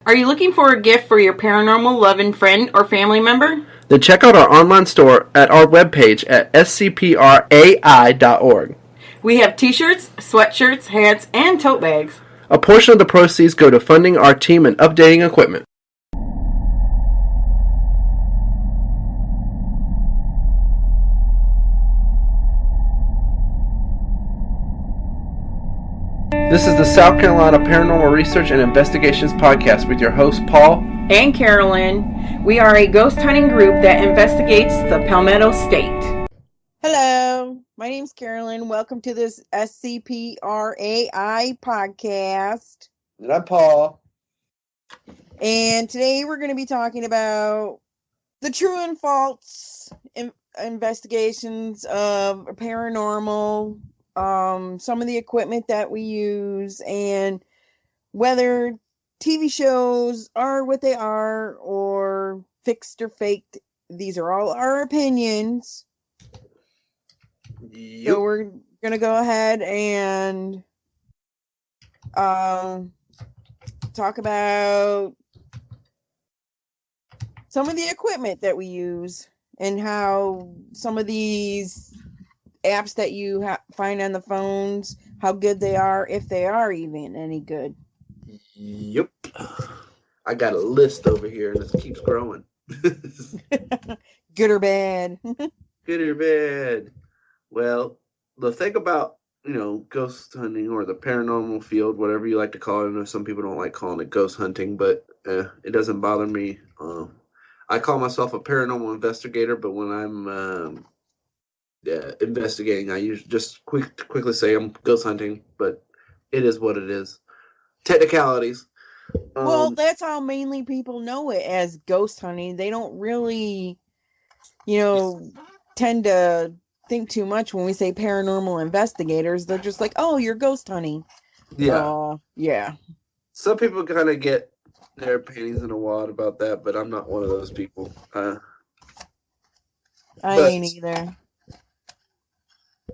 Are you looking for a gift for your paranormal loving friend or family member? Then check out our online store at our webpage at scprai.org. We have t-shirts, sweatshirts, hats, and tote bags. A portion of the proceeds go to funding our team and updating equipment. This is the South Carolina Paranormal Research and Investigations Podcast with your hosts, Paul and Carolyn. We are a ghost hunting group that investigates the Palmetto State. Hello, my name's Carolyn. Welcome to this SCPRAI podcast. And I'm Paul. And today we're going to be talking about the true and false investigations of paranormal, some of the equipment that we use, and whether TV shows are what they are or fixed or faked. These are all our opinions. Yep. So we're going to go ahead and talk about some of the equipment that we use and how some of these apps that you find on the phones, how good they are, if they are even any good. Yep. I got a list over here and it keeps growing. Good or bad? Good or bad? Well, the thing about, ghost hunting or the paranormal field, whatever you like to call it. I know some people don't like calling it ghost hunting, but it doesn't bother me. I call myself a paranormal investigator, but when I'm investigating, I usually just quickly say I'm ghost hunting, but it is what it is. Technicalities. Well, that's how mainly people know it, as ghost hunting. They don't really, tend to think too much when we say paranormal investigators. They're just like, oh, you're ghost hunting. Yeah. Yeah. Some people kind of get their panties in a wad about that, but I'm not one of those people. I ain't either.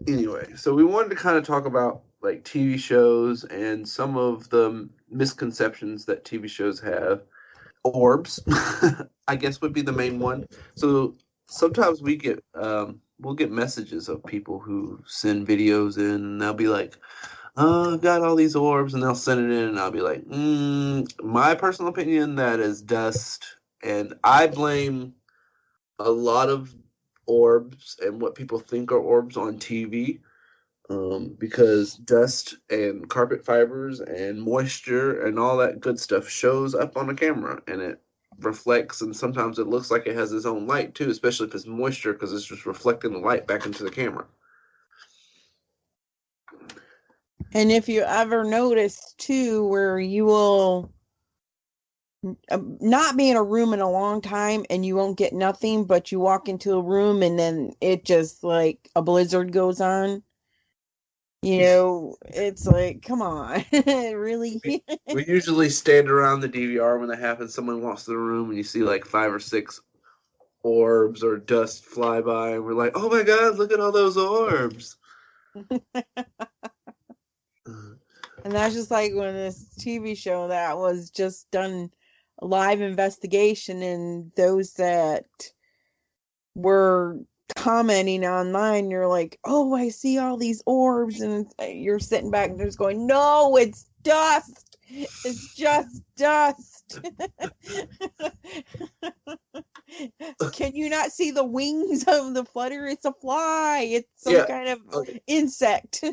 Anyway, so we wanted to kind of talk about like TV shows and some of the misconceptions that TV shows have. Orbs, I guess, would be the main one. So sometimes we'll get messages of people who send videos in, and they'll be like, "Oh, I've got all these orbs," and they'll send it in, and I'll be like, my personal opinion, that is dust, and I blame a lot of orbs and what people think are orbs on TV. Because dust and carpet fibers and moisture and all that good stuff shows up on the camera, and it reflects, and sometimes it looks like it has its own light too, especially if it's moisture, because it's just reflecting the light back into the camera. And if you ever notice too, where you will not be in a room in a long time and you won't get nothing, but you walk into a room and then it just like a blizzard goes on. It's like, come on. Really? We usually stand around the DVR when that happens. Someone walks to the room and you see like 5 or 6 orbs or dust fly by, and we're like, oh my god, look at all those orbs. And that's just like when this TV show that was just done a live investigation, and those that were commenting online, you're like, oh, I see all these orbs, and you're sitting back and just going, no, it's dust. It's just dust. Can you not see the wings of the flutter? It's a fly. It's some kind of insect.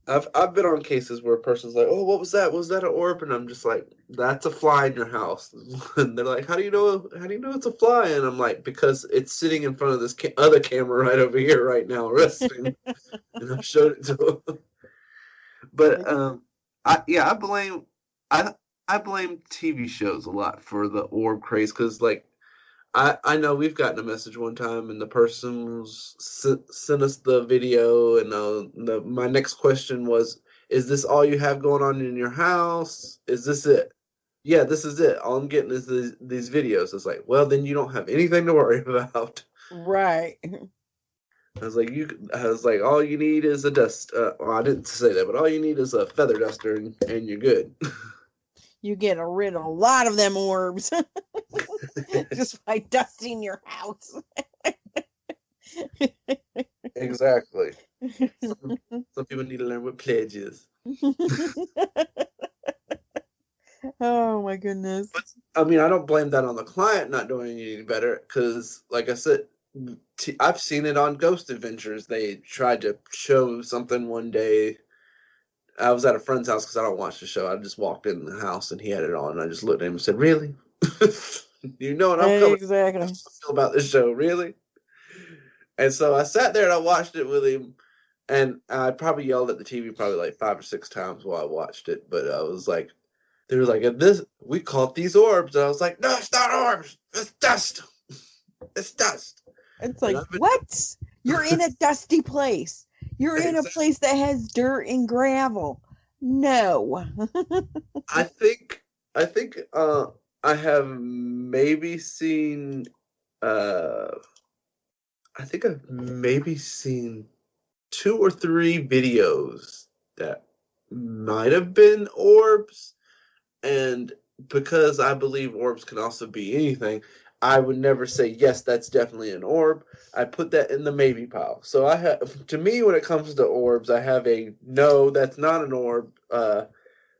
I've been on cases where a person's like, oh, what was that? Was that an orb? And I'm just like, that's a fly in your house. And they're like, how do you know it's a fly? And I'm like, because it's sitting in front of this other camera right over here right now, resting. And I've showed it to them. But I blame TV shows a lot for the orb craze, because like I know we've gotten a message one time, and the person sent us the video, and my next question was, "Is this all you have going on in your house? Is this it?" Yeah, this is it. All I'm getting is these videos. It's like, well, then you don't have anything to worry about. Right. I was like, all you need is a dust. Well, I didn't say that, but all you need is a feather duster, and you're good. You get rid of a lot of them orbs just by dusting your house. Exactly. Some people need to learn what pledge is. Oh my goodness. But I mean, I don't blame that on the client not doing any better because, like I said, I've seen it on Ghost Adventures. They tried to show something one day. I was at a friend's house because I don't watch the show. I just walked in the house and he had it on. And I just looked at him and said, "Really? You know what I'm coming Exactly. to feel about this show, really?" And so I sat there and I watched it with him. And I probably yelled at the TV probably like 5 or 6 times while I watched it. But I was like, they were like, "This we caught these orbs." And I was like, "No, it's not orbs. It's dust. It's dust." It's And like, I've been what? You're in a dusty place. You're in a exactly. place that has dirt and gravel. No. I think I have maybe seen uh I think I've maybe seen 2 or 3 videos that might have been orbs, and because I believe orbs can also be anything, I would never say yes, that's definitely an orb. I put that in the maybe pile. So I have, to me, when it comes to orbs, I have a no, that's not an orb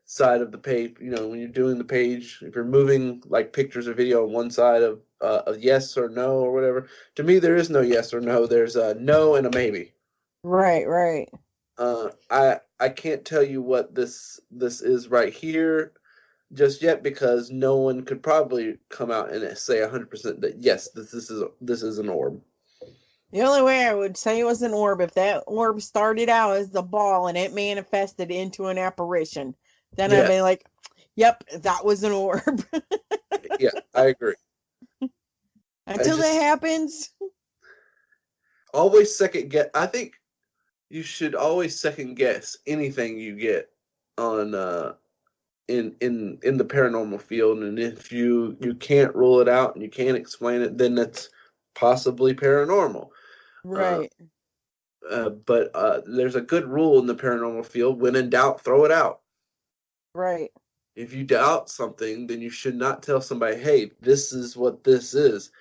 side of the page. You know, when you're doing the page, if you're moving like pictures or video on one side of a yes or no or whatever, to me there is no yes or no. There's a no and a maybe. Right, right. I can't tell you what this is right here just yet because no one could probably come out and say 100% that yes, this is an orb. The only way I would say it was an orb if that orb started out as the ball and it manifested into an apparition. Then I'd Yeah, be like, yep, that was an orb. yeah, I agree. I Until that just happens. always second guess. I think you should always second guess anything you get on in the paranormal field, and if you can't rule it out and you can't explain it, then that's possibly paranormal. Uh, Right, but there's a good rule in the paranormal field: when in doubt, throw it out. right, If you doubt something, then you should not tell somebody, "Hey, this is what this is."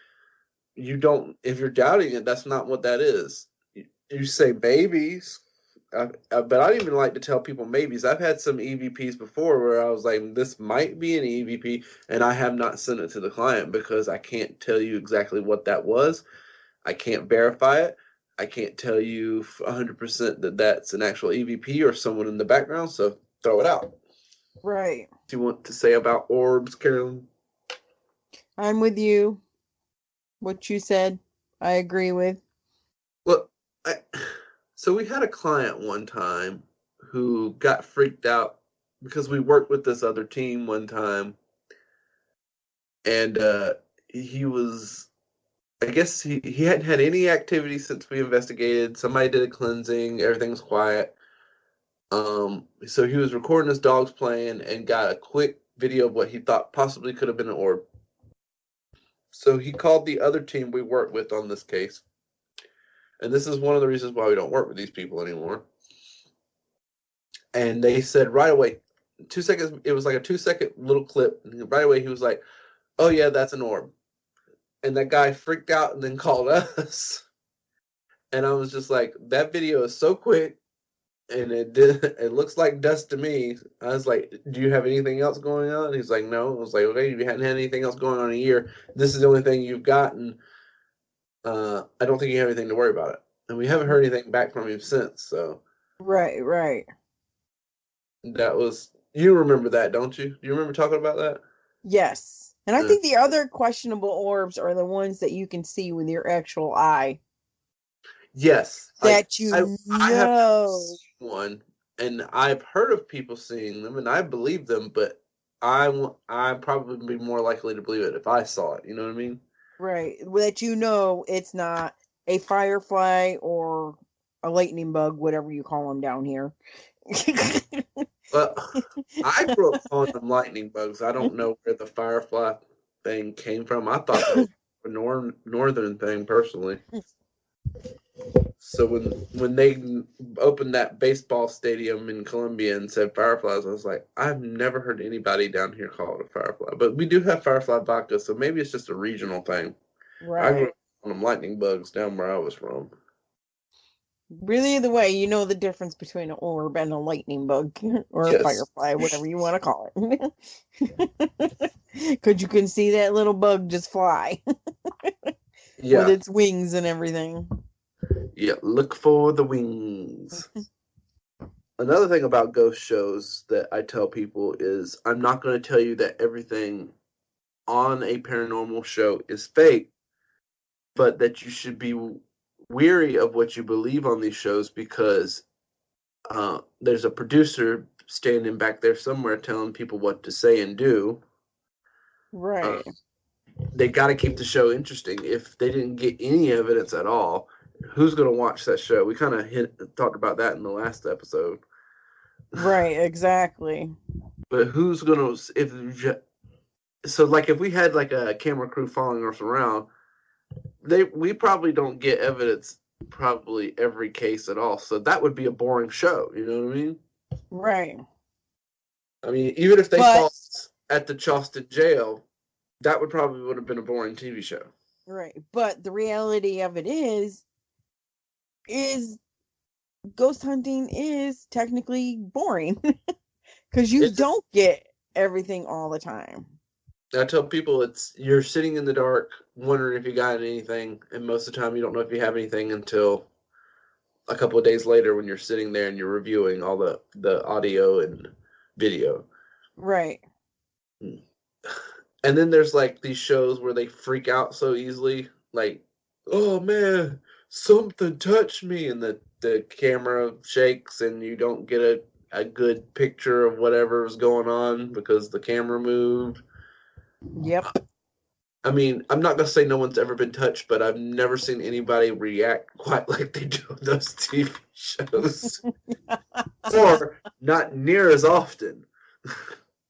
You don't. If you're doubting it, that's not what that is. You say babies. But I don't even like to tell people maybes. I've had some EVPs before where I was like, this might be an EVP, and I have not sent it to the client because I can't tell you exactly what that was. I can't verify it. I can't tell you 100% that that's an actual EVP or someone in the background, so throw it out. right. Do you want to say about orbs, Carolyn? I'm with you. What you said, I agree with. Well, I, so we had a client one time who got freaked out because we worked with this other team one time, and he was, I guess he hadn't had any activity since we investigated. Somebody did a cleansing, everything was quiet. So he was recording his dogs playing and got a quick video of what he thought possibly could have been an orb. So he called the other team we worked with on this case, and this is one of the reasons why we don't work with these people anymore. And they said right away, 2 seconds, it was like a 2 second little clip. And right away, he was like, "Oh, yeah, that's an orb." And that guy freaked out and then called us. And I was just like, that video is so quick and it looks like dust to me. I was like, "Do you have anything else going on?" He's like, "No." I was like, "Okay, you hadn't had anything else going on in a year. This is the only thing you've gotten. I don't think you have anything to worry about it." And we haven't heard anything back from him since. So Right, right. that was, you remember that, don't you? Do you remember talking about that? Yes. And I Uh, think the other questionable orbs are the ones that you can see with your actual eye. Yes, like That I have never seen one, and I've heard of people seeing them, and I believe them, but I'd probably be more likely to believe it if I saw it. You know what I mean? right, that it's not a firefly or a lightning bug, whatever you call them down here. Well, I grew up calling them lightning bugs. I don't know where the firefly thing came from. I thought that was a northern thing, personally. So when they opened that baseball stadium in Columbia and said Fireflies, I was like, I've never heard anybody down here call it a Firefly. But we do have Firefly vodka, so maybe it's just a regional thing. I grew Right. up on them lightning bugs down where I was from. Really, either way, you know the difference between an orb and a lightning bug or a Yes. firefly, whatever you want to call it. Because you can see that little bug just fly with Yeah. its wings and everything. Yeah. Look for the wings. Another thing about ghost shows that I tell people is I'm not going to tell you that everything on a paranormal show is fake, but that you should be weary of what you believe on these shows because there's a producer standing back there somewhere telling people what to say and do. Uh, Right. they got to keep the show interesting. If they didn't get any evidence at all, who's going to watch that show? We kind of talked about that in the last episode. Right, exactly. But who's going to so like if we had like a camera crew following us around, we probably don't get evidence probably every case at all. So that would be a boring show. You know what I mean? Right. I mean, even if they But fought at the Charleston jail, that would have been a boring TV show. right, but the reality of it is ghost hunting is technically boring because you It's don't get everything all the time. I tell people it's you're sitting in the dark wondering if you got anything, and most of the time you don't know if you have anything until a couple of days later when you're sitting there and you're reviewing all the audio and video. Right. And then there's like these shows where they freak out so easily, like, oh man, something touched me, and the camera shakes and you don't get a good picture of whatever was going on because the camera moved. Yep. I mean, I'm not gonna say no one's ever been touched, but I've never seen anybody react quite like they do in those TV shows, or not near as often.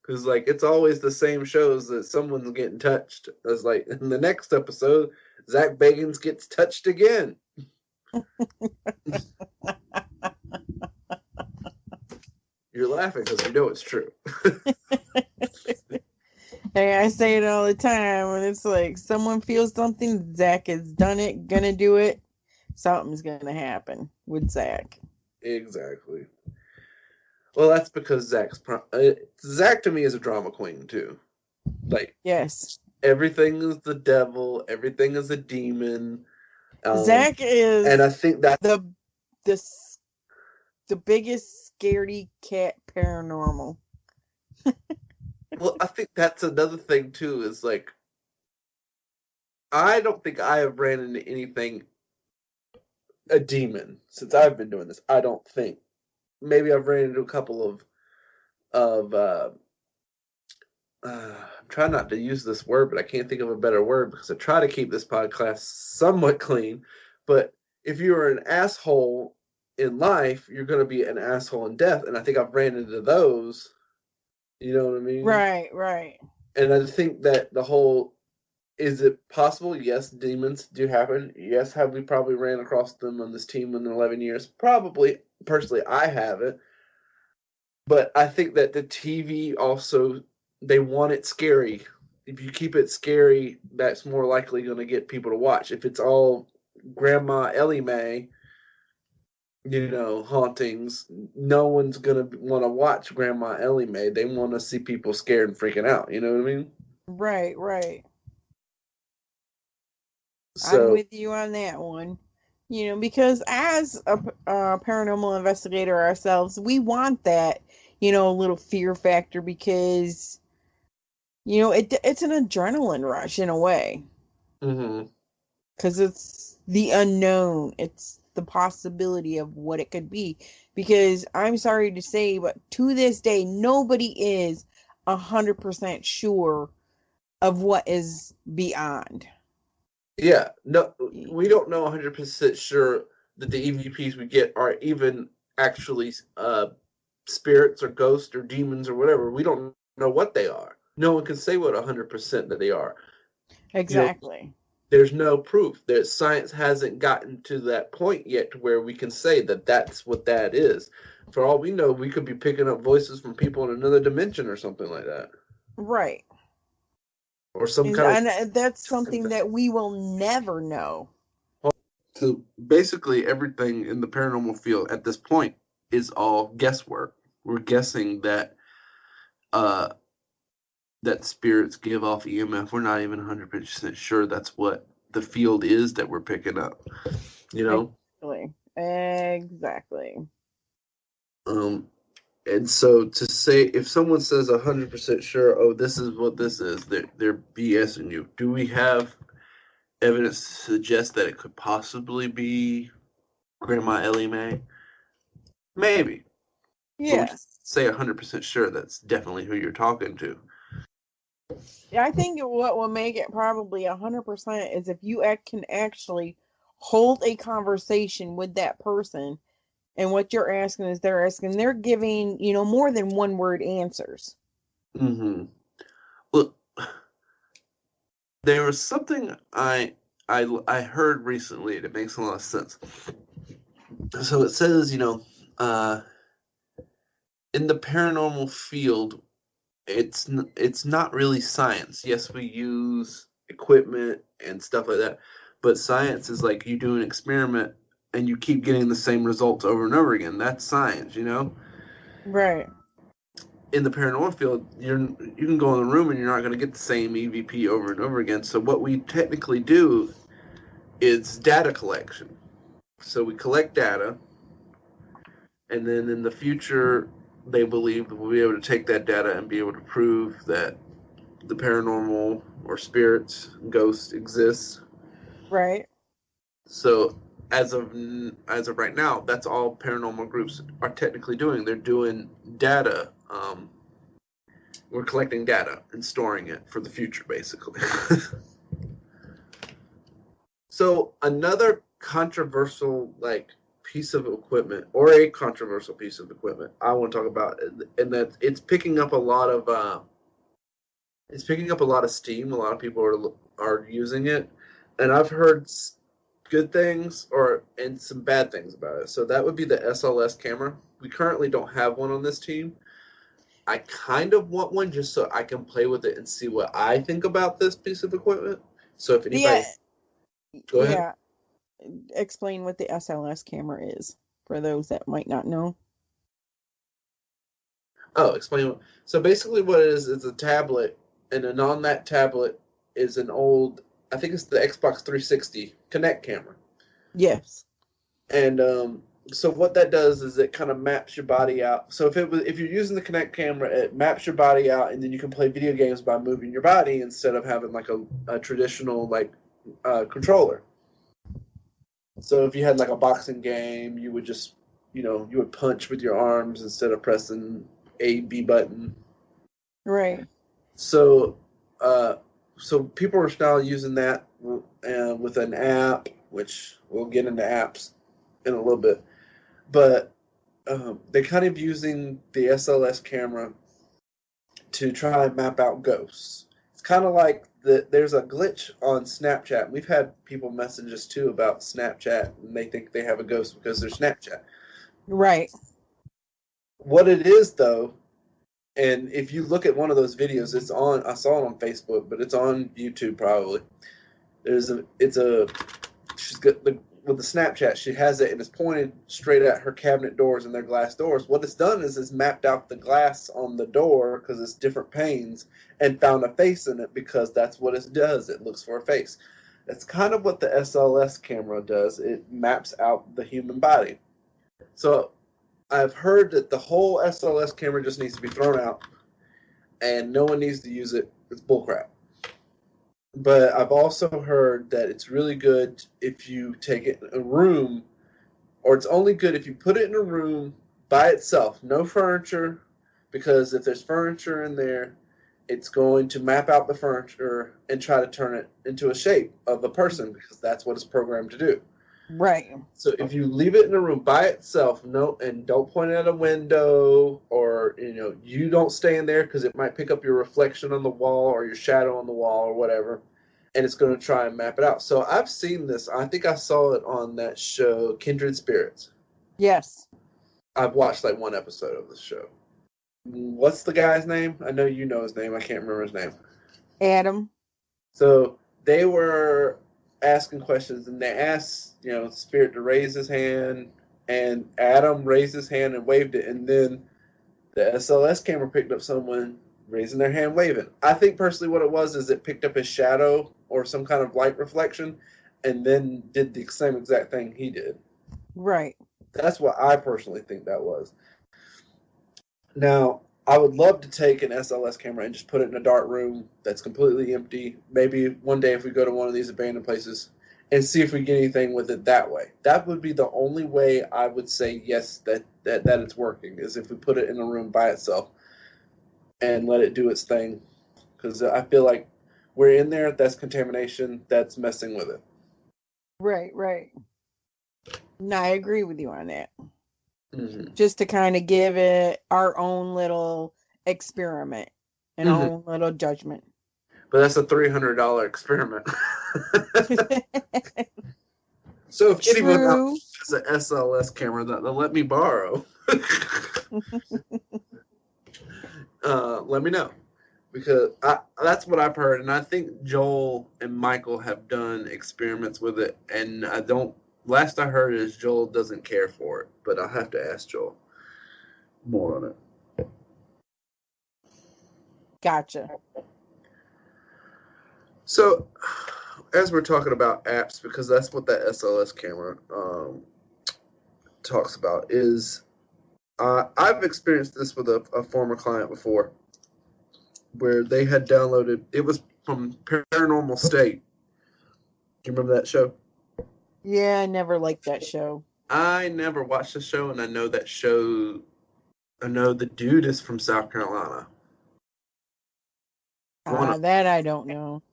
Because like it's always the same shows that someone's getting touched. As like in the next episode, Zach Bagans gets touched again. You're laughing because you know it's true. Hey, I say it all the time when it's like someone feels something, Zach has done it, gonna do it, something's gonna happen with Zach. Exactly. Well, that's because Zach to me is a drama queen too. Like Yes. everything is the devil, everything is a demon. Zach And I is think that the the s- the biggest scaredy cat paranormal. well, I think that's another thing too. Is like I don't think I have ran into anything a demon since I've been doing this. I don't think. Maybe I've ran into a couple of I'm trying not to use this word, but I can't think of a better word because I try to keep this podcast somewhat clean. But if you're an asshole in life, you're going to be an asshole in death, and I think I've ran into those. You know what I mean? Right, right. And I think that the whole is it possible? Yes, demons do happen. Yes, have we probably ran across them on this team in 11 years? Probably. Personally, I haven't. But I think that the TV also, they want it scary. If you keep it scary, that's more likely going to get people to watch. If it's all Grandma Ellie Mae, hauntings, no one's going to want to watch Grandma Ellie Mae. They want to see people scared and freaking out. You know what I mean? Right, right. I'm So, with you on that one. Because as a paranormal investigator ourselves, we want that, little fear factor because, it's an adrenaline rush in a way mhm. because it's the unknown. It's the possibility of what it could be. Because I'm sorry to say, but to this day, nobody is 100% sure of what is beyond. Yeah, no, we don't know 100% sure that the EVPs we get are even actually spirits or ghosts or demons or whatever. We don't know what they are. No one can say what 100% that they are. You know, Exactly. there's no proof. Science hasn't gotten to that point yet to where we can say that that's what that is. For all we know, we could be picking up voices from people in another dimension or something like that, Right. or some kind of. And that's something that we will never know. So basically, everything in the paranormal field at this point is all guesswork. We're guessing that uh, that spirits give off EMF. We're not even 100% sure that's what the field is that we're picking up. You know. Exactly. And so to say, if someone says 100% sure, oh, this is what this is, they're BSing you. Do we have evidence to suggest that it could possibly be Grandma Ellie Mae? Maybe. But we Yeah. can say 100% sure that's definitely who you're talking to. I think what will make it probably 100% is if you can actually hold a conversation with that person, and what you're asking is they're giving, more than one word answers. Mm-hmm. Look, there was something I heard recently that makes a lot of sense. So it says, in the paranormal field, it's not really science. Yes, we use equipment and stuff like that, but science is like you do an experiment and you keep getting the same results over and over again. That's science, Right. In the paranormal field, you can go in the room and you're not going to get the same EVP over and over again. So what we technically do is data collection. So we collect data, and then in the future, they believe that we'll be able to take that data and be able to prove that the paranormal or spirits, ghosts exist. Right. So as of right now, that's all paranormal groups are technically doing. They're doing data. We're collecting data and storing it for the future, basically. So another controversial piece of equipment, or a controversial piece of equipment, I want to talk about, and that it's picking up a lot of steam. A lot of people are using it, and I've heard good things and some bad things about it. So that would be the SLS camera. We currently don't have one on this team. I kind of want one just so I can play with it and see what I think about this piece of equipment. So if anybody, go ahead. Yeah. Explain what the SLS camera is for those that might not know. Oh, explain. So basically, what it is a tablet, and then on that tablet is an old, I think it's the Xbox 360 Kinect camera. Yes. And so what that does is it kind of maps your body out. So if you're using the Kinect camera, it maps your body out, and then you can play video games by moving your body instead of having like a traditional controller. So if you had like a boxing game, you would just you would punch with your arms instead of pressing A B button. Right. So so people are now using that with an app, which we'll get into apps in a little bit. But they're kind of using the SLS camera to try and map out ghosts. It's kind of like there's a glitch on Snapchat. We've had people message us too about Snapchat, and they think they have a ghost because they're Snapchat. Right. What it is, though, and if you look at one of those videos, it's on. I saw it on Facebook, but it's on YouTube probably. She's got with the Snapchat. She has it and it's pointed straight at her cabinet doors and their glass doors. What it's done is it's mapped out the glass on the door because it's different panes and found a face in it because that's what it does. It looks for a face. That's kind of what the SLS camera does. It maps out the human body. So I've heard that the whole SLS camera just needs to be thrown out and no one needs to use it. It's bullcrap. But I've also heard that it's really good if you take it in a room, or it's only good if you put it in a room by itself, no furniture, because if there's furniture in there, it's going to map out the furniture and try to turn it into a shape of a person because that's what it's programmed to do. Right. So if you leave it in a room by itself, and don't point it at a window, or you don't stay in there because it might pick up your reflection on the wall or your shadow on the wall or whatever. and it's going to try and map it out. So I've seen this. I think I saw it on that show, Kindred Spirits. Yes. I've watched like one episode of this show. What's the guy's name? I know you know his name. I can't remember his name. Adam. So they were asking questions, and they asked, Spirit to raise his hand, and Adam raised his hand and waved it, and then the SLS camera picked up someone raising their hand waving. I think personally what it was is it picked up his shadow or some kind of light reflection, and then did the same exact thing he did. Right. That's what I personally think that was. Now, I would love to take an SLS camera and just put it in a dark room that's completely empty. Maybe one day if we go to one of these abandoned places and see if we get anything with it that way. That would be the only way I would say yes that it's working, is if we put it in a room by itself and let it do its thing. Because I feel like we're in there, that's contamination, that's messing with it. Right, right. No, I agree with you on that. Mm-hmm. Just to kind of give it our own little experiment and our own little judgment. But that's a $300 experiment. So if anyone out has an SLS camera that they'll let me borrow, let me know. Because that's what I've heard, and I think Joel and Michael have done experiments with it, and last I heard is Joel doesn't care for it, but I'll have to ask Joel more on it. Gotcha. So, as we're talking about apps, because that's what that SLS camera talks about, is I've experienced this with a former client before, where they had downloaded, it was from Paranormal State. Do you remember that show? Yeah, I never liked that show. I never watched the show, and I know that show. I know the dude is from South Carolina. That I don't know.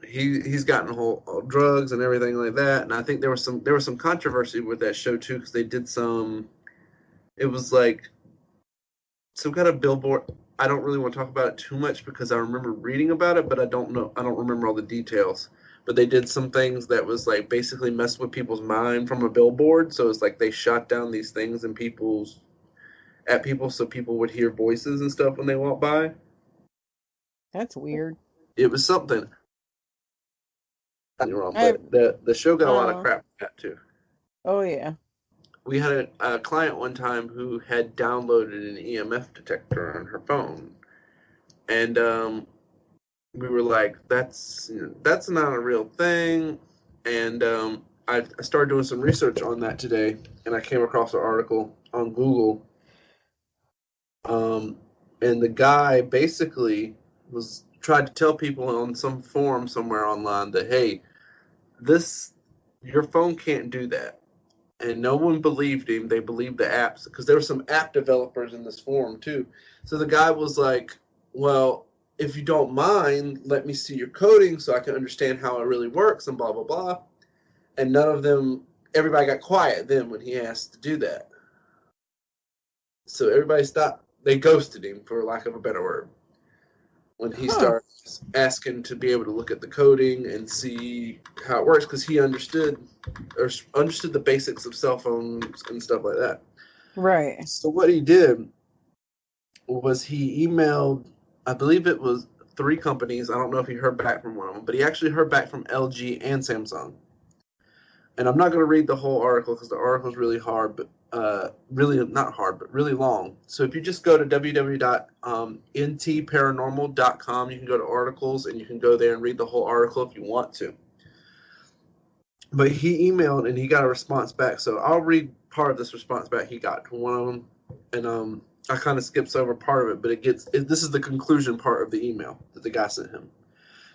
He's gotten a whole drugs and everything like that, and I think there was some controversy with that show too, because they did some. It was like some kind of billboard. I don't really want to talk about it too much because I remember reading about it, but I don't remember all the details. But they did some things that was like basically mess with people's mind from a billboard. So it's like they shot down these things at people so people would hear voices and stuff when they walk by. That's weird. It was something. You're wrong, but the show got a lot of crap for that too. Oh yeah. We had a client one time who had downloaded an EMF detector on her phone, and we were like, "That's not a real thing." And I started doing some research on that today, and I came across an article on Google. And the guy basically tried to tell people on some forum somewhere online that, hey, your phone can't do that. And no one believed him. They believed the apps, because there were some app developers in this forum too. So the guy was like, well, if you don't mind, let me see your coding so I can understand how it really works and blah, blah, blah. And everybody got quiet then when he asked to do that. So everybody stopped. They ghosted him, for lack of a better word, when he started asking to be able to look at the coding and see how it works, because he understood the basics of cell phones and stuff like that. Right. So what he did was he emailed, I believe it was 3 companies. I don't know if he heard back from one of them, but he actually heard back from LG and Samsung. And I'm not going to read the whole article because the article is really hard, but really not hard, but really long. So if you just go to www.ntparanormal.com, you can go to articles and you can go there and read the whole article if you want to. But he emailed and he got a response back. So I'll read part of this response back he got to one of them, and I kind of skips over part of it, but this is the conclusion part of the email that the guy sent him.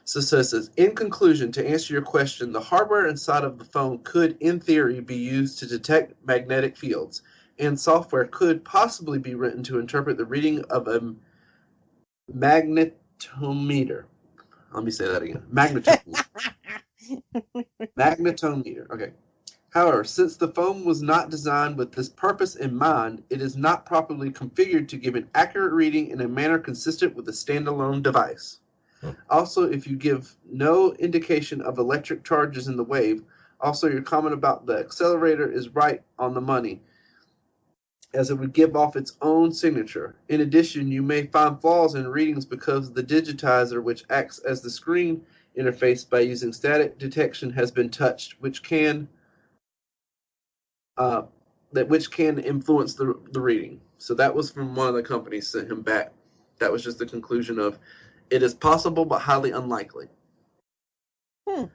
So it says, in conclusion, to answer your question, the hardware inside of the phone could, in theory, be used to detect magnetic fields, and software could possibly be written to interpret the reading of a magnetometer. Let me say that again. Magnetometer. Magnetometer. Okay. However, since the phone was not designed with this purpose in mind, it is not properly configured to give an accurate reading in a manner consistent with a standalone device. Also, if you give no indication of electric charges in the wave, also your comment about the accelerator is right on the money, as it would give off its own signature. In addition, you may find flaws in readings because the digitizer, which acts as the screen interface by using static detection, has been touched, which can uh, influence the reading. So that was from one of the companies sent him back. That was just the conclusion of it is possible but highly unlikely. Hmm.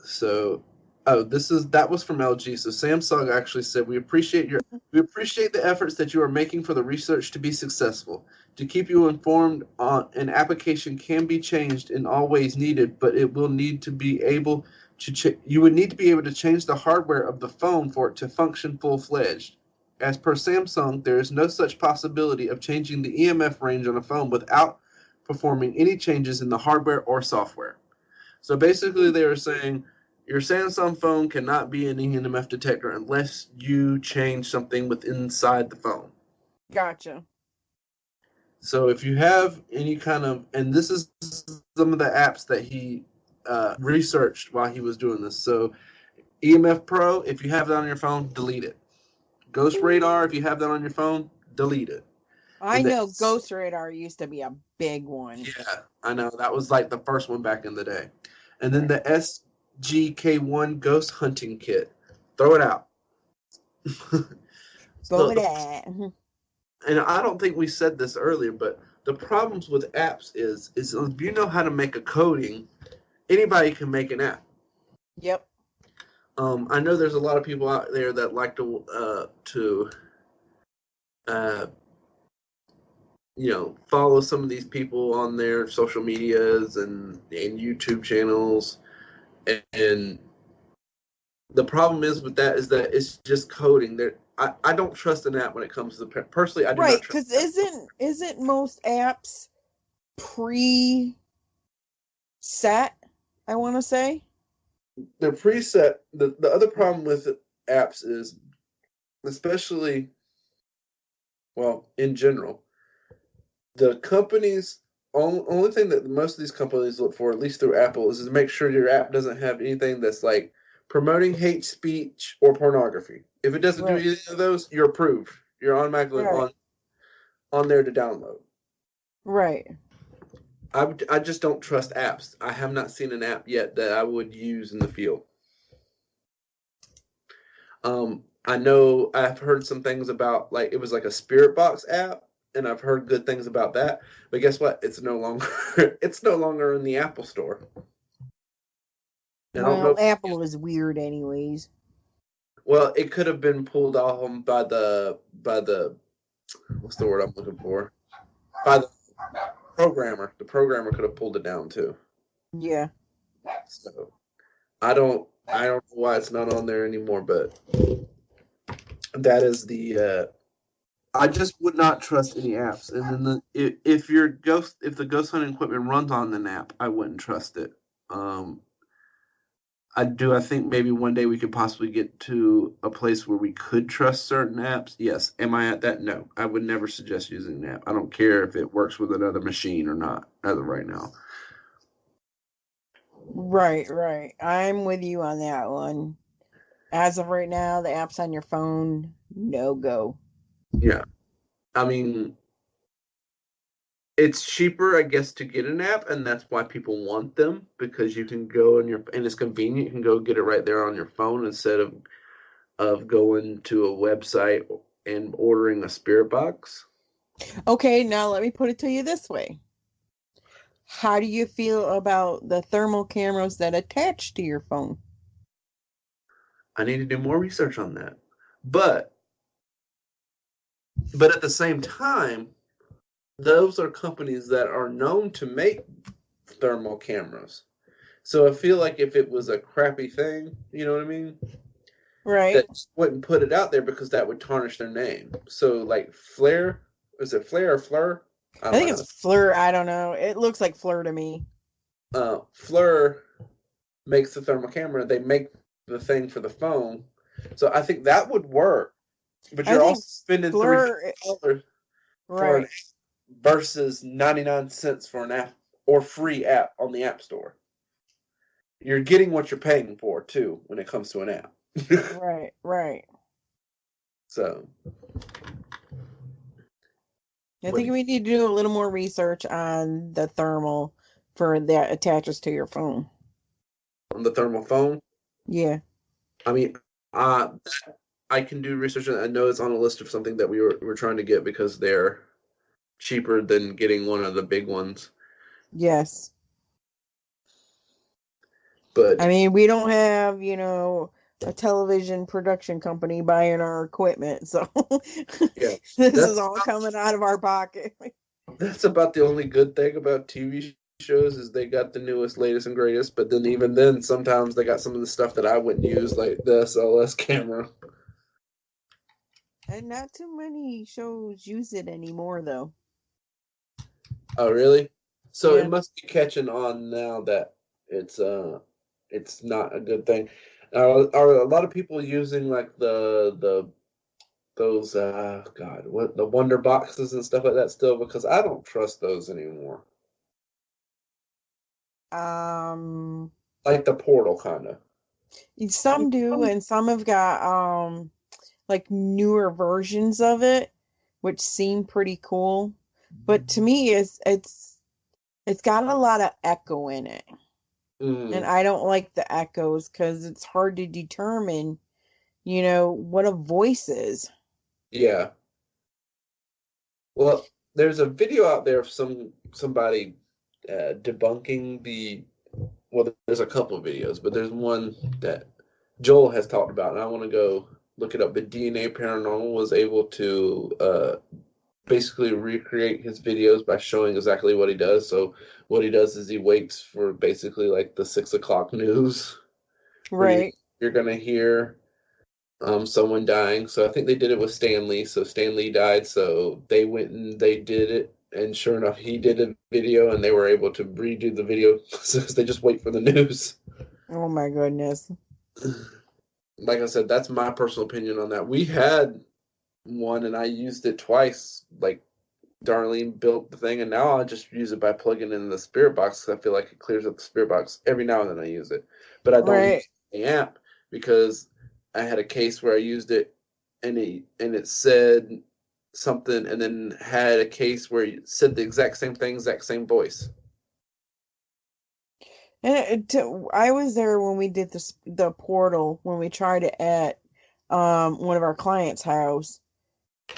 So that was from LG. So Samsung actually said we appreciate the efforts that you are making for the research to be successful. To keep you informed, an application can be changed in all ways needed, but it will need to be able to you would need to be able to change the hardware of the phone for it to function full-fledged. As per Samsung, there is no such possibility of changing the EMF range on a phone without performing any changes in the hardware or software. So basically, they were saying your Samsung phone cannot be an EMF detector unless you change something inside the phone. Gotcha. So if you have any kind of, and this is some of the apps that he researched while he was doing this. So EMF Pro, if you have that on your phone, delete it. Ghost Radar, if you have that on your phone, delete it. I know Ghost Radar used to be a big one. Yeah, I know. That was like the first one back in the day. And then the SGK1 Ghost Hunting Kit. Throw it out. Throw it at. And I don't think we said this earlier, but the problems with apps is if you know how to make a coding, anybody can make an app. Yep. I know there's a lot of people out there that like to follow some of these people on their social medias and YouTube channels, and the problem is with that is that it's just coding. I don't trust an app when it comes to personally. I do Right, not trust. because isn't most apps pre-set? I want to say. They're preset. The other problem with apps is, especially, well, in general, the companies only thing that most of these companies look for, at least through Apple, is to make sure your app doesn't have anything that's like promoting hate speech or pornography. If it doesn't do Right. either of those, you're approved. You're automatically Right. on there to download. Right. I just don't trust apps. I have not seen an app yet that I would use in the field. I know I've heard some things about, like, it was like a Spirit Box app, and I've heard good things about that. But guess what? It's no longer it's no longer in the Apple Store. And I don't Well, know. Apple is weird, anyways. Well, it could have been pulled off by the what's the word I'm looking for? By the programmer. The programmer could have pulled it down too. Yeah. So I don't know why it's not on there anymore, but that is the I just would not trust any apps. And then if the ghost hunting equipment runs on an app, I wouldn't trust it. Um, I think maybe one day we could possibly get to a place where we could trust certain apps. Yes. Am I at that? No. I would never suggest using an app. I don't care if it works with another machine or not as of right now. Right, right. I'm with you on that one. As of right now, the apps on your phone, no go. Yeah. I mean, it's cheaper, I guess, to get an app, and that's why people want them, because you can go and it's convenient. You can go get it right there on your phone instead of going to a website and ordering a spirit box. Okay, now let me put it to you this way. How do you feel about the thermal cameras that attach to your phone? I need to do more research on that. But at the same time, those are companies that are known to make thermal cameras. So I feel like if it was a crappy thing, you know what I mean? Right. That wouldn't put it out there because that would tarnish their name. So like Flare, is it Flare or Fleur? I I don't think know it's Fleur. I don't know. It looks like Fleur to me. Fleur makes the thermal camera. They make the thing for the phone. So I think that would work. But I you're think also spending Fleur, $300 for an right. versus 99 cents for an app or free app on the App Store. You're getting what you're paying for too when it comes to an app. Right, right. So I what think we need to do a little more research on the thermal for that attaches to your phone. on the thermal phone? Yeah. I mean, uh, I can do research. I know it's on a list of something that we're trying to get because they're cheaper than getting one of the big ones. Yes. But I mean, we don't have, a television production company buying our equipment, so yeah, this that's is all coming out of our pocket. that's about the only good thing about TV shows is they got the newest, latest, and greatest. But then even then, sometimes they got some of the stuff that I wouldn't use, like the SLS camera. And not too many shows use it anymore, though. Oh, really? So it Yeah. must be catching on now that it's it's not a good thing. Are a lot of people using like the those God, what, the Wonder Boxes and stuff like that still? Because I don't trust those anymore. Um, Like the Portal kind of. some do, and some have got like newer versions of it, which seem pretty cool. But to me, it's got a lot of echo in it. And Mm, I don't like the echoes because it's hard to determine, what a voice is. yeah. Well, there's a video out there of somebody debunking the. Well, there's a couple of videos, but there's one that Joel has talked about, and I want to go look it up. But DNA Paranormal was able to basically recreate his videos by showing exactly what he does. So what he does is he waits for basically like the 6 o'clock news when Right. you're gonna hear someone dying. So I think they did it with Stan Lee. So Stan Lee died, so they went and they did it. And sure enough, he did a video, and they were able to redo the video. So they just wait for the news. Oh my goodness. Like I said, that's my personal opinion on that. We had one, and I used it twice. Like Darlene built the thing, and now I just use it by plugging in the spirit box because I feel like it clears up the spirit box. Every now and then I use it, but I don't Right. use the app because I had a case where I used it, and it said something, and then had a case where it said the exact same thing, exact same voice. And I was there when we did the portal when we tried it at one of our clients' house,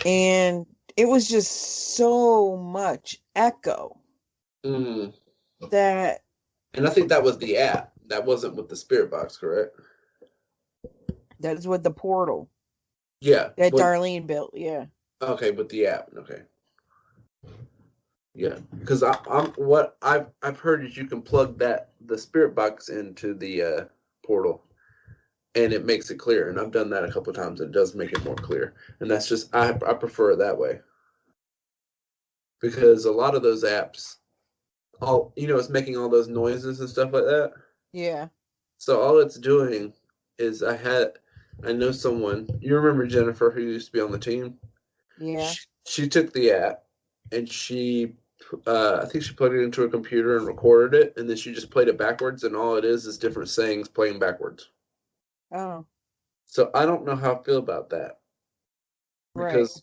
and it was just so much echo Mm. that And I think that was the app. That wasn't with the spirit box, correct? that is what the portal Yeah. that What? Darlene built. Yeah. Okay, with the app. Okay. Yeah, because I'm what I've heard is you can plug the spirit box into the portal, and it makes it clear. And I've done that a couple of times. And it does make it more clear, and that's just I prefer it that way because a lot of those apps, all it's making all those noises and stuff like that. Yeah. So all it's doing is I know someone, you remember Jennifer who used to be on the team. Yeah. She took the app and I think she plugged it into her computer and recorded it, and then she just played it backwards, and all it is different sayings playing backwards. Oh, So I don't know how I feel about that right. because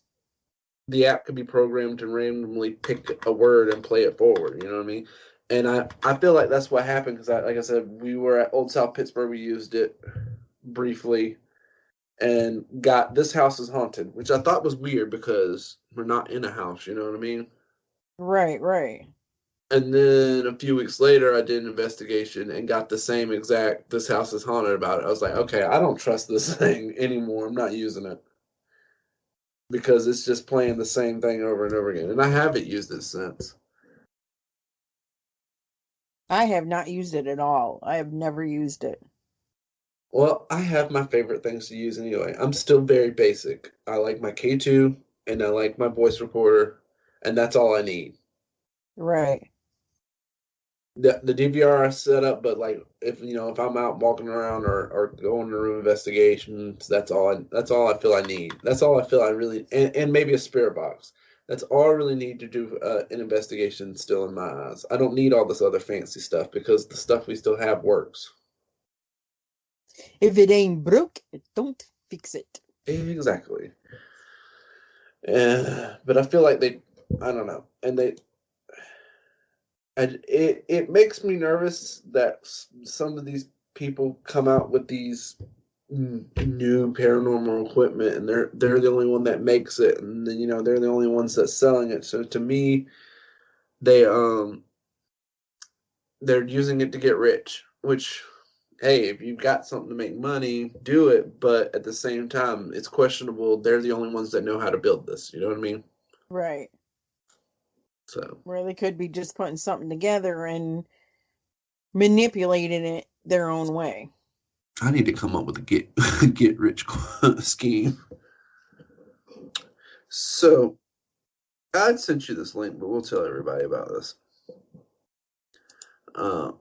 the app could be programmed to randomly pick a word and play it forward. You know what I mean? And I feel like that's what happened because like I said, we were at Old South Pittsburgh. We used it briefly and got This House is Haunted, which I thought was weird because we're not in a house. You know what I mean? Right, right. And then a few weeks later, I did an investigation and got the same exact "This House is Haunted" about it. I was like, okay, I don't trust this thing anymore. I'm not using it because it's just playing the same thing over and over again. And I haven't used it since. I have not used it at all. I have never used it. Well, I have my favorite things to use anyway. I'm still very basic. I like my K2 and I like my voice recorder, and that's all I need. Right. The DVR I set up, but like if I'm out walking around or going to room investigations, that's all I feel I need. That's all I feel I really and maybe a spirit box. That's all I really need to do an investigation still in my eyes. I don't need all this other fancy stuff because the stuff we still have works. If it ain't broke, don't fix it. Exactly. But I feel like I don't know. And it makes me nervous that some of these people come out with these new paranormal equipment, and they're the only one that makes it, and then they're the only ones that's selling it. So to me, they they're using it to get rich. Which, hey, if you've got something to make money, do it. But at the same time, it's questionable. They're the only ones that know how to build this. You know what I mean? Right. So Where they could be just putting something together and manipulating it their own way. I need to come up with a get rich scheme. So I'd sent you this link, but we'll tell everybody about this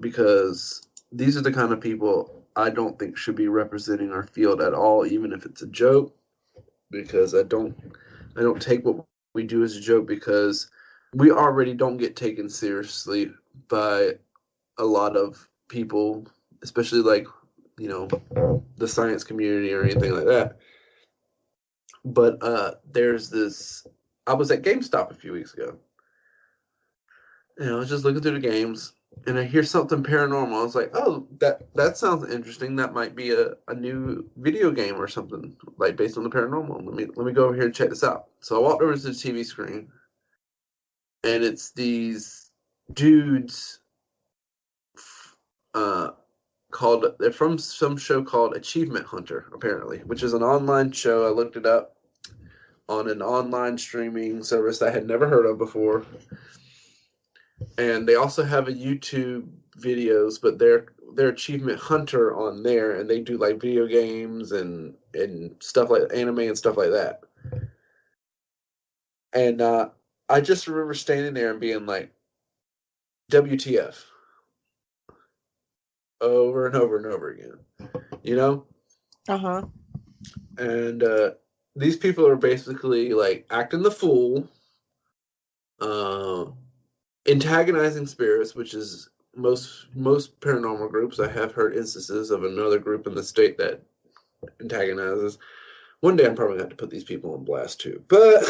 because these are the kind of people I don't think should be representing our field at all, even if it's a joke. Because I don't take what we do as a joke, because we already don't get taken seriously by a lot of people, especially like the science community or anything like that. But there's this. I was at GameStop a few weeks ago. And I was just looking through the games, and I hear something paranormal. I was like, "Oh, that sounds interesting. That might be a new video game or something like based on the paranormal. Let me go over here and check this out." So I walked over to the TV screen, and it's these dudes, uh, they're from some show called Achievement Hunter, apparently, which is an online show. I looked it up on an online streaming service I had never heard of before. And they also have a YouTube videos, but they're Achievement Hunter on there, and they do like video games and stuff like anime and stuff like that. And I just remember standing there and being like, "WTF?" over and over and over again, you know. Uh-huh. And these people are basically like acting the fool, uh, antagonizing spirits, which is most paranormal groups. I have heard instances of another group in the state that antagonizes. One day I'm probably going to have to put these people on blast too, but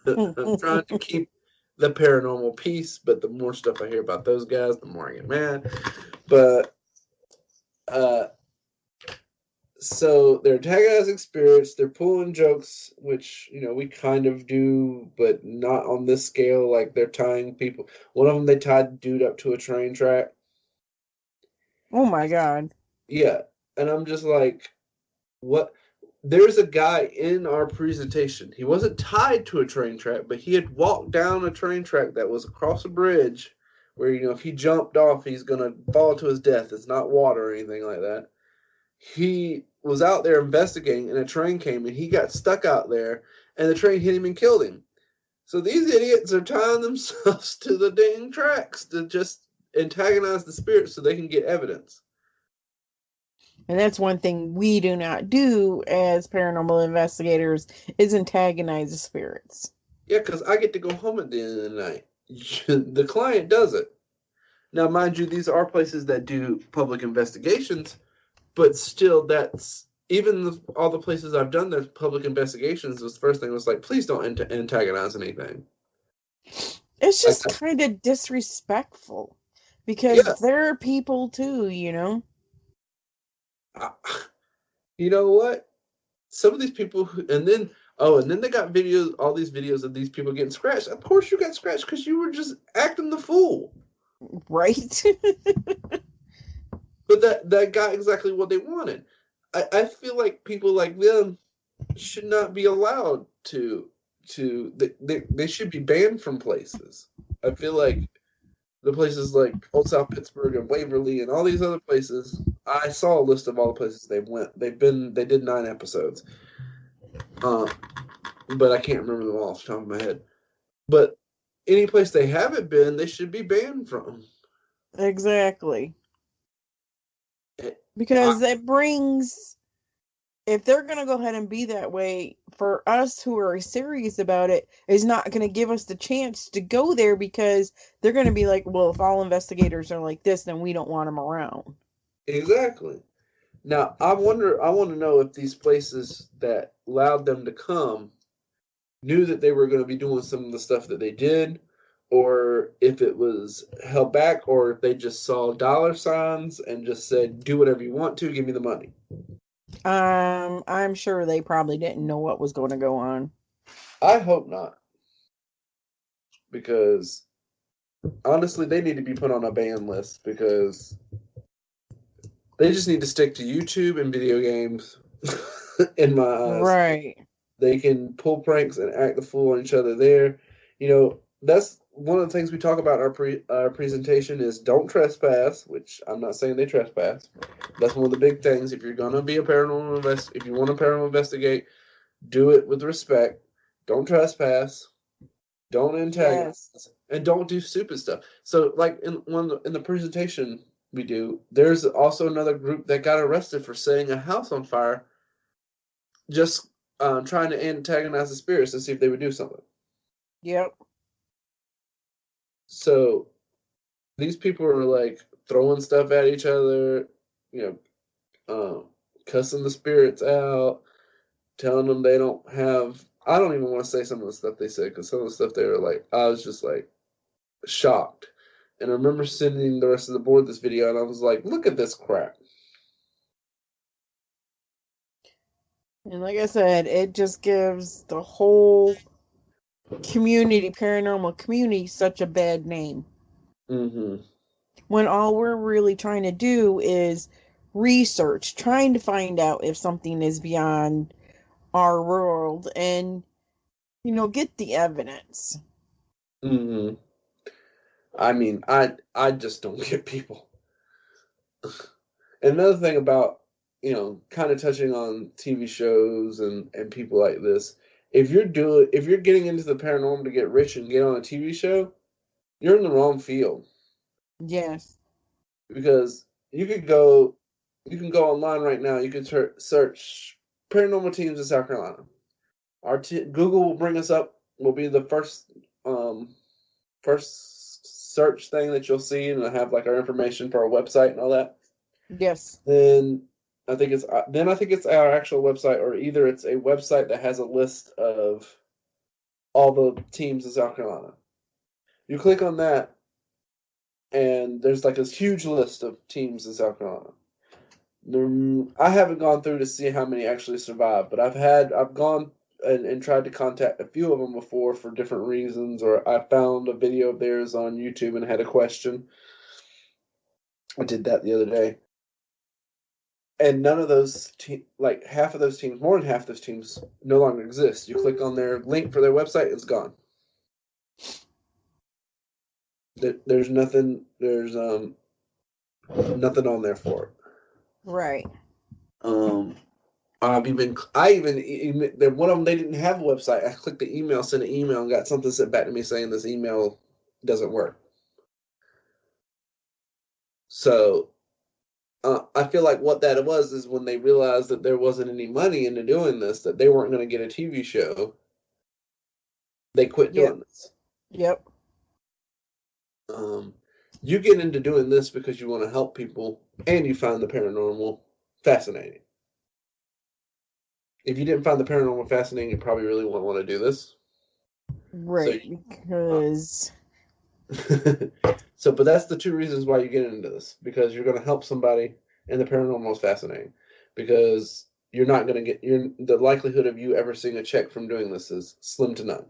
I'm trying to keep the paranormal peace. But the more stuff I hear about those guys, the more I get mad. But uh, so they're antagonizing spirits. They're pulling jokes, which we kind of do, but not on this scale. Like they're tying people. One of them, they tied the dude up to a train track. Oh my God. Yeah, and I'm just like, what? There's a guy in our presentation. He wasn't tied to a train track, but he had walked down a train track that was across a bridge where, if he jumped off, he's going to fall to his death. It's not water or anything like that. He was out there investigating, and a train came, and he got stuck out there, and the train hit him and killed him. So these idiots are tying themselves to the dang tracks to just antagonize the spirits so they can get evidence. And that's one thing we do not do as paranormal investigators is antagonize the spirits. Yeah, because I get to go home at the end of the night. The client does it. Now, mind you, these are places that do public investigations, but still, that's even all the places I've done their public investigations. The first thing was like, please don't antagonize anything. It's I, just kind of disrespectful because yeah, there are people too, I, you know what? Some of these people, and then they got videos, all these videos of these people getting scratched. Of course, you got scratched because you were just acting the fool. Right? But that got exactly what they wanted. I feel like people like them should not be allowed they should be banned from places. I feel like the places like Old South Pittsburgh and Waverly and all these other places. I saw a list of all the places they went. They did 9 episodes, uh, but I can't remember them all off the top of my head. But any place they haven't been, they should be banned from. Exactly. I, Because it brings if they're going to go ahead and be that way, for us who are serious about it, is not going to give us the chance to go there because they're going to be like, well, if all investigators are like this, then we don't want them around. Exactly. Now, I want to know if these places that allowed them to come knew that they were going to be doing some of the stuff that they did, or if it was held back, or if they just saw dollar signs and just said, do whatever you want to, give me the money. I'm sure they probably didn't know what was going to go on. I hope not. Because honestly, they need to be put on a ban list because they just need to stick to YouTube and video games, in my eyes. Right. They can pull pranks and act the fool on each other there. You know, that's one of the things we talk about in our presentation is don't trespass, which I'm not saying they trespass. That's one of the big things. If you're gonna be a paranormal if you want to paranormal investigate, do it with respect. Don't trespass. Don't antagonize, Yes. and don't do stupid stuff. So, like in the presentation we do, there's also another group that got arrested for setting a house on fire, just trying to antagonize the spirits and see if they would do something. Yep. So these people are like throwing stuff at each other, you cussing the spirits out, telling them they don't have. I don't even want to say some of the stuff they said because some of the stuff they were like, I was just like shocked. And I remember sending the rest of the board this video, and I was like, look at this crap. And like I said, it just gives the whole community, paranormal community, such a bad name. Mm-hmm. When all we're really trying to do is research, trying to find out if something is beyond our world and, get the evidence. Mm-hmm. I mean, I just don't get people. And another thing about, kind of touching on TV shows and people like this, if you're getting into the paranormal to get rich and get on a TV show, you're in the wrong field. Yes. Because you can go online right now, you can search paranormal teams in South Carolina. Google will bring us up, will be the first search thing that you'll see, and it'll have like our information for our website and all that. Yes. Then I think it's our actual website, or either it's a website that has a list of all the teams in South Carolina. You click on that, and there's like this huge list of teams in South Carolina. I haven't gone through to see how many actually survived, but I've gone and tried to contact a few of them before for different reasons, or I found a video of theirs on YouTube and had a question. I did that the other day. And none of those like half of those teams, more than half of those teams, no longer exist. You click on their link for their website, it's gone. There's nothing. There's nothing on there for it. Right. I even one of them, they didn't have a website. I clicked the email, sent an email, and got something sent back to me saying this email doesn't work. So I feel like what that was is when they realized that there wasn't any money into doing this, that they weren't going to get a TV show, they quit Yep. doing this. Yep. You get into doing this because you want to help people and you find the paranormal fascinating. If you didn't find the paranormal fascinating, you probably really wouldn't want to do this. Right. Because but that's the two reasons why you get into this, because you're going to help somebody and the paranormal is fascinating, because you're not going to the likelihood of you ever seeing a check from doing this is slim to none.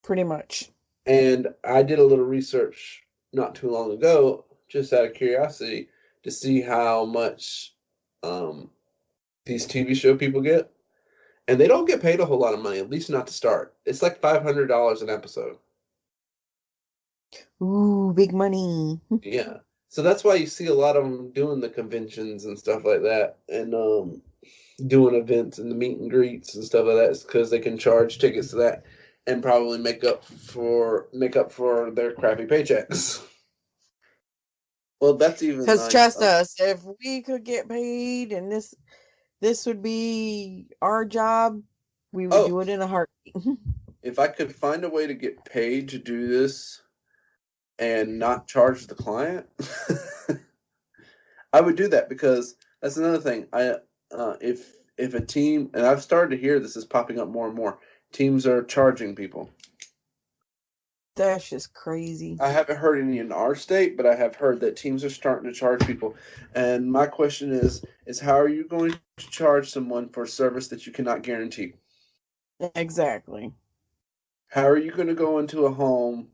pretty much. And I did a little research not too long ago, just out of curiosity, to see how much these TV show people get. And they don't get paid a whole lot of money, at least not to start. It's like $500 an episode. Ooh, big money. Yeah. So that's why you see a lot of them doing the conventions and stuff like that, and doing events and the meet and greets and stuff like that. It's because they can charge tickets to that and probably make up for their crappy paychecks. Well, that's even Because like trust us, if we could get paid in this this would be our job, we would Oh, do it in a heartbeat. if I could find a way to get paid to do this and not charge the client, I would do that, because that's another thing. If a team, and I've started to hear this is popping up more and more, teams are charging people. That's just crazy. I haven't heard any in our state, but I have heard that teams are starting to charge people. And my question is how are you going to charge someone for a service that you cannot guarantee? Exactly. How are you going to go into a home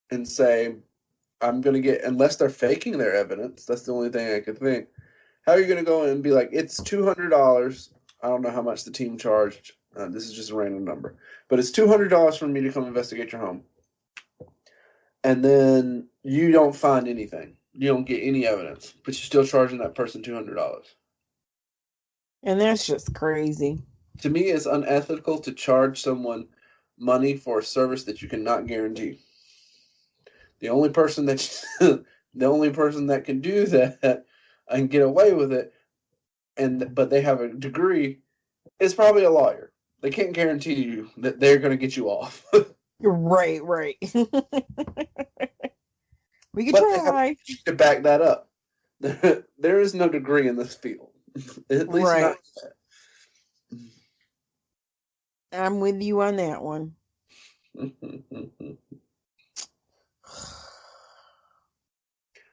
and say, I'm going to get, unless they're faking their evidence, that's the only thing I could think. How are you going to go in and be like, it's $200. I don't know how much the team charged. This is just a random number. But it's $200 for me to come investigate your home. And then you don't find anything. You don't get any evidence, but you're still charging that person $200. And that's just crazy. To me, it's unethical to charge someone money for a service that you cannot guarantee. The only person that the only person that can do that and get away with it, but they have a degree, is probably a lawyer. They can't guarantee you that they're going to get you off. Right. We could But they have try. to back that up. There is no degree in this field, at least Right. not I'm with you on that one. The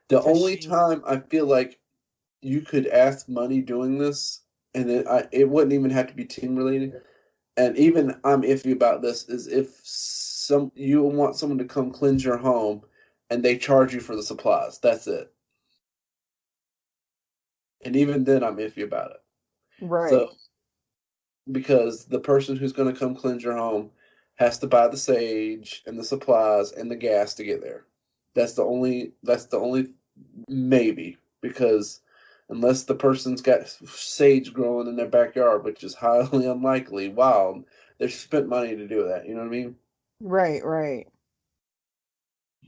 It's a only shame. time I feel like you could ask money doing this, and it wouldn't even have to be team related. And even I'm iffy about this is if you want someone to come cleanse your home, and they charge you for the supplies. That's it. And even then, I'm iffy about it. Right. So because the person who's going to come cleanse your home has to buy the sage and the supplies and the gas to get there. That's the only maybe, because unless the person's got sage growing in their backyard, which is highly unlikely, wow, they've spent money to do that. You know what I mean? Right.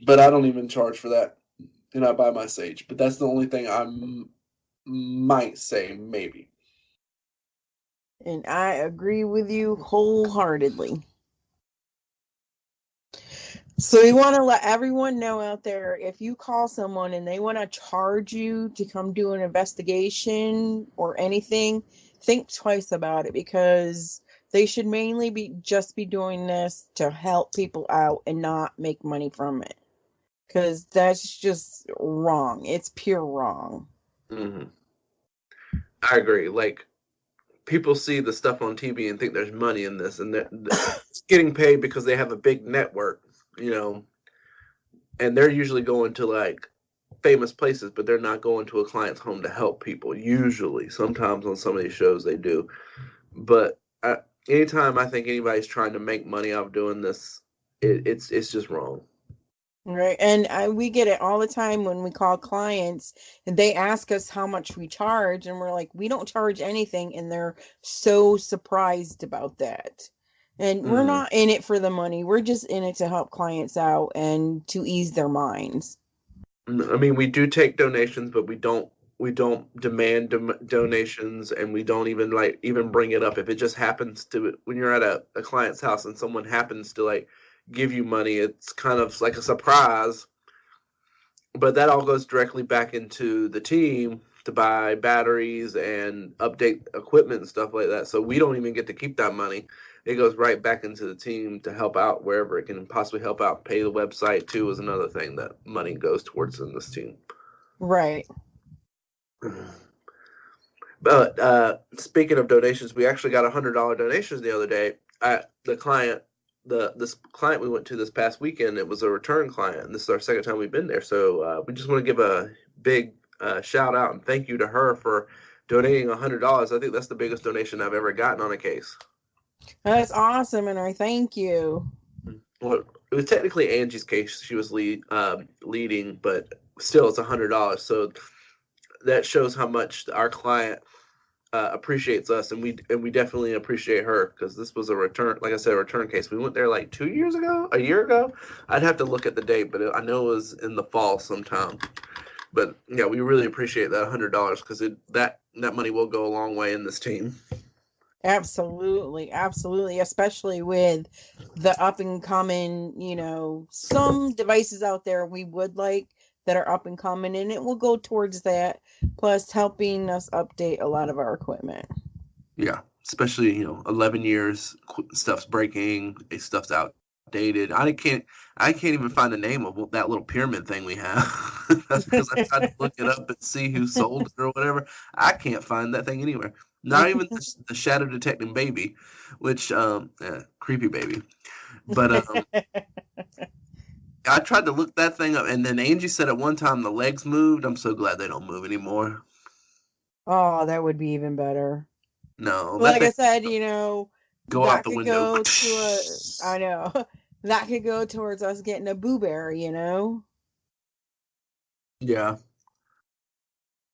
But I don't even charge for that, and I buy my sage. But that's the only thing might say maybe. And I agree with you wholeheartedly. So we want to let everyone know out there, if you call someone and they want to charge you to come do an investigation or anything, think twice about it, because they should mainly be doing this to help people out and not make money from it. Because that's just wrong. It's pure wrong. Hmm. I agree. Like, people see the stuff on TV and think there's money in this, and they're getting paid because they have a big network, you know, and they're usually going to like famous places, but they're not going to a client's home to help people. Usually, sometimes on some of these shows they do, but anytime I think anybody's trying to make money out of doing this, it's just wrong. Right. And we get it all the time when we call clients and they ask us how much we charge, and we're like, we don't charge anything. And they're so surprised about that. And we're Mm. not in it for the money. We're just in it to help clients out and to ease their minds. I mean, we do take donations, but we don't demand donations, and we don't even bring it up if it just happens to, when you're at a client's house and someone happens to like give you money. It's kind of like a surprise, but that all goes directly back into the team to buy batteries and update equipment and stuff like that. So we don't even get to keep that money. It goes right back into the team to help out wherever it can possibly help out. Pay the website too is another thing that money goes towards in this team. Right. But speaking of donations, we actually got $100 donations the other day. The client, this client we went to this past weekend, it was a return client, and this is our second time we've been there. So we just want to give a big shout out and thank you to her for donating $100. I think that's the biggest donation I've ever gotten on a case. That's awesome. And I thank you. Well, it was technically Angie's case; she was leading, but still, it's $100. So that shows how much our client appreciates us, and we definitely appreciate her, because this was a return, like I said, a return case. We went there like 2 years ago, a year ago. I'd have to look at the date, but I know it was in the fall sometime. But yeah, we really appreciate that $100, because that money will go a long way in this team. Absolutely, absolutely, especially with the up and coming, some devices out there we would like that are up and coming, and it will go towards that, plus helping us update a lot of our equipment. Yeah, especially 11 years, stuff's breaking, stuff's outdated. I can't even find the name of that little pyramid thing we have. That's because I tried to look it up and see who sold it or whatever. I can't find that thing anywhere. Not even the shadow detecting baby, which creepy baby. But I tried to look that thing up, and then Angie said at one time the legs moved. I'm so glad they don't move anymore. Oh, that would be even better. No, But that like I thing said, go out that the could window. go to I know, that could go towards us getting a Boo Bear. Yeah.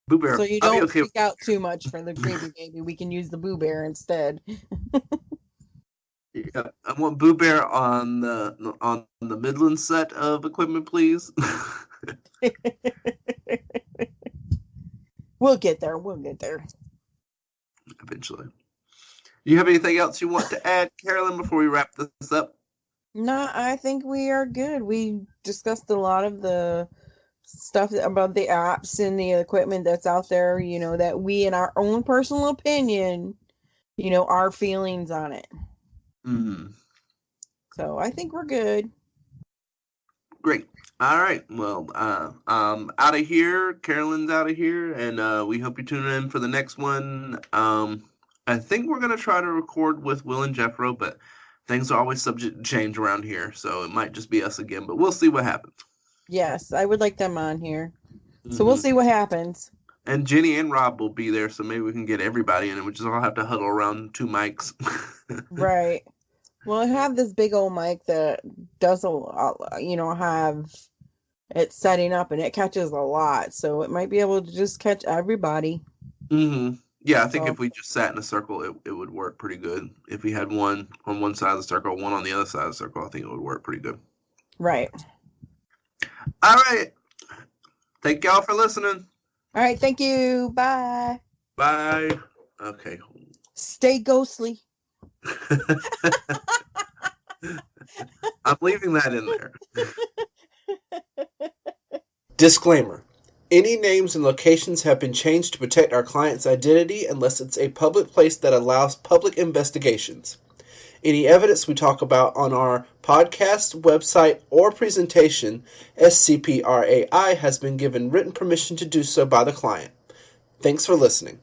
Boo So Bear. you I'll be don't okay. freak out too much for the creepy baby. We can use the Boo Bear instead. Yeah, I want Boo Bear on the Midland set of equipment, please. We'll get there. We'll get there. Eventually. You have anything else you want to add, Carolyn, before we wrap this up? No, I think we are good. We discussed a lot of the stuff about the apps and the equipment that's out there, that we, in our own personal opinion, our feelings on it. Mm, So I think we're good. great. All right. Well, I'm out of here. Carolyn's out of here, and we hope you tune in for the next one. I think we're gonna try to record with Will and Jeffro, but things are always subject to change around here, so it might just be us again. But we'll see what happens. Yes, I would like them on here. So we'll Hmm. see what happens. And Jenny and Rob will be there, so maybe we can get everybody in, and we just all have to huddle around two mics. Right. Well, I have this big old mic that does a lot, have it setting up and it catches a lot. So it might be able to just catch everybody. Hmm. Yeah, I think So, if we just sat in a circle, it would work pretty good. If we had one on one side of the circle, one on the other side of the circle, I think it would work pretty good. right. All right. Thank y'all for listening. All right. Thank you. Bye. Bye. Okay. Stay ghostly. I'm leaving that in there. Disclaimer. Any names and locations have been changed to protect our client's identity unless it's a public place that allows public investigations. Any evidence we talk about on our podcast, website, or presentation, SCPRAI has been given written permission to do so by the client. Thanks for listening.